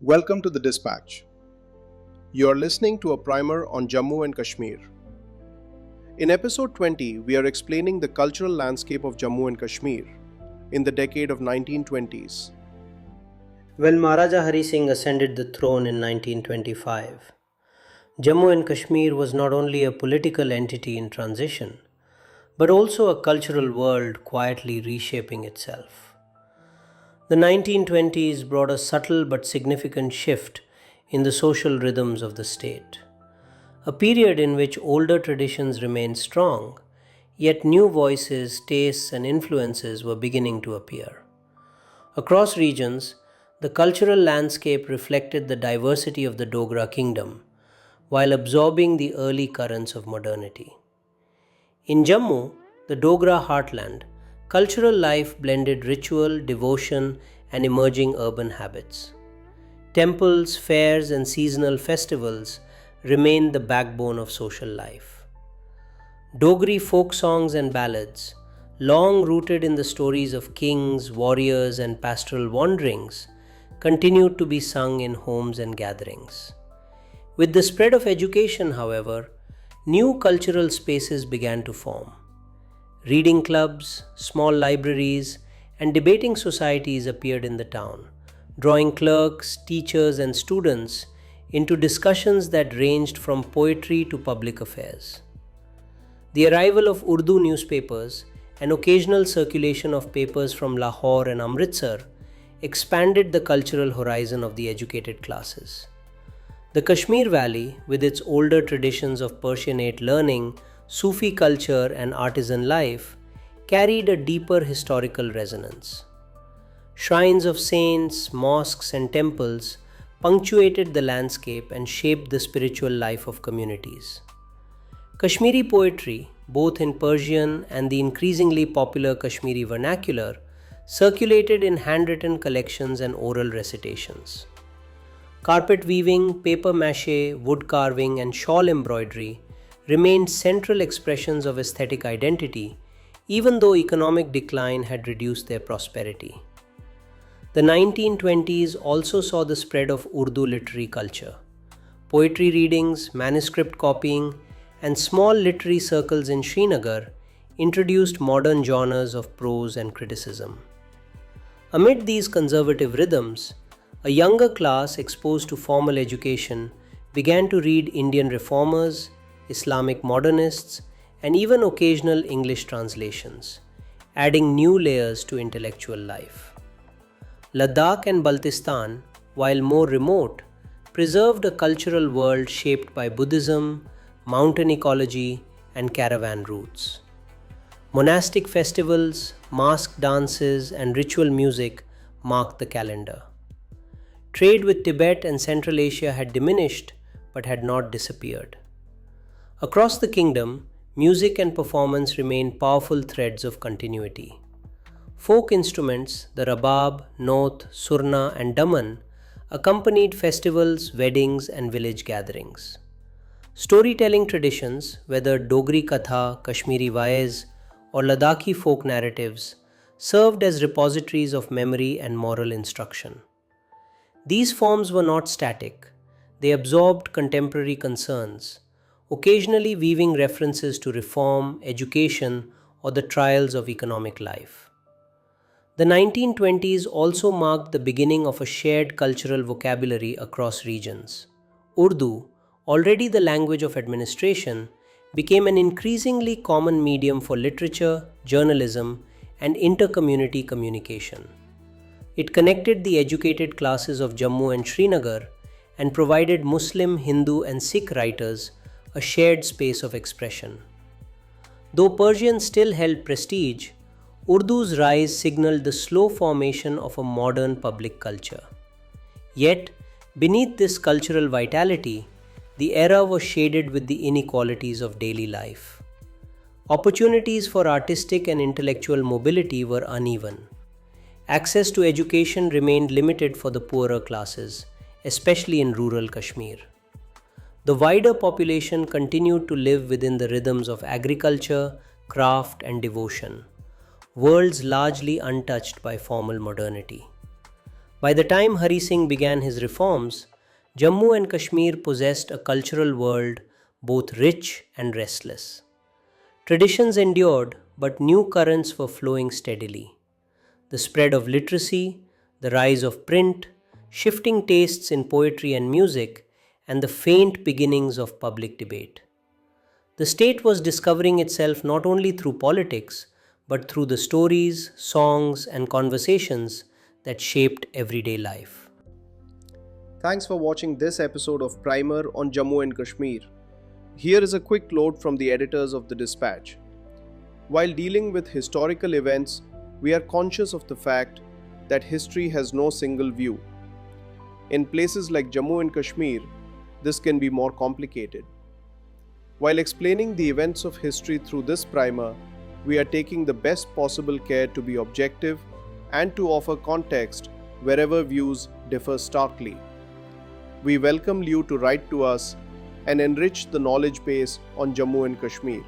Welcome to the Dispatch. You are listening to a primer on Jammu and Kashmir. In episode 20, we are explaining the cultural landscape of Jammu and Kashmir in the decade of 1920s. When Maharaja Hari Singh ascended the throne in 1925, Jammu and Kashmir was not only a political entity in transition, but also a cultural world quietly reshaping itself. The 1920s brought a subtle but significant shift in the social rhythms of the state, a period in which older traditions remained strong, yet new voices, tastes, and influences were beginning to appear. Across regions, the cultural landscape reflected the diversity of the Dogra kingdom while absorbing the early currents of modernity. In Jammu, the Dogra heartland, cultural life blended ritual, devotion, and emerging urban habits. Temples, fairs, and seasonal festivals remained the backbone of social life. Dogri folk songs and ballads, long rooted in the stories of kings, warriors, and pastoral wanderings, continued to be sung in homes and gatherings. With the spread of education, however, new cultural spaces began to form. Reading clubs, small libraries, and debating societies appeared in the town, drawing clerks, teachers, and students into discussions that ranged from poetry to public affairs. The arrival of Urdu newspapers and occasional circulation of papers from Lahore and Amritsar expanded the cultural horizon of the educated classes. The Kashmir Valley, with its older traditions of Persianate learning, Sufi culture, and artisan life, carried a deeper historical resonance. Shrines of saints, mosques, and temples punctuated the landscape and shaped the spiritual life of communities. Kashmiri poetry, both in Persian and the increasingly popular Kashmiri vernacular, circulated in handwritten collections and oral recitations. Carpet weaving, paper mache, wood carving, and shawl embroidery remained central expressions of aesthetic identity, even though economic decline had reduced their prosperity. The 1920s also saw the spread of Urdu literary culture. Poetry readings, manuscript copying, and small literary circles in Srinagar introduced modern genres of prose and criticism. Amid these conservative rhythms, a younger class exposed to formal education began to read Indian reformers, Islamic modernists, and even occasional English translations, adding new layers to intellectual life. Ladakh and Baltistan, while more remote, preserved a cultural world shaped by Buddhism, mountain ecology, and caravan routes. Monastic festivals, mask dances, and ritual music marked the calendar. Trade with Tibet and Central Asia had diminished but had not disappeared. Across the kingdom, music and performance remained powerful threads of continuity. Folk instruments, the rabab, noth, surna, and daman, accompanied festivals, weddings, and village gatherings. Storytelling traditions, whether Dogri Katha, Kashmiri Vaiz, or Ladakhi folk narratives, served as repositories of memory and moral instruction. These forms were not static, they absorbed contemporary concerns, occasionally weaving references to reform, education, or the trials of economic life. The 1920s also marked the beginning of a shared cultural vocabulary across regions. Urdu, already the language of administration, became an increasingly common medium for literature, journalism, and inter-community communication. It connected the educated classes of Jammu and Srinagar and provided Muslim, Hindu, and Sikh writers a shared space of expression. Though Persian still held prestige, Urdu's rise signaled the slow formation of a modern public culture. Yet, beneath this cultural vitality, the era was shaded with the inequalities of daily life. Opportunities for artistic and intellectual mobility were uneven. Access to education remained limited for the poorer classes, especially in rural Kashmir. The wider population continued to live within the rhythms of agriculture, craft, and devotion, worlds largely untouched by formal modernity. By the time Hari Singh began his reforms, Jammu and Kashmir possessed a cultural world both rich and restless. Traditions endured, but new currents were flowing steadily. The spread of literacy, the rise of print, shifting tastes in poetry and music, and the faint beginnings of public debate. The state was discovering itself not only through politics, but through the stories, songs, and conversations that shaped everyday life. Thanks for watching this episode of Primer on Jammu and Kashmir. Here is a quick note from the editors of the Dispatch. While dealing with historical events, we are conscious of the fact that history has no single view. In places like Jammu and Kashmir, this can be more complicated. While explaining the events of history through this primer, we are taking the best possible care to be objective and to offer context wherever views differ starkly. We welcome you to write to us and enrich the knowledge base on Jammu and Kashmir.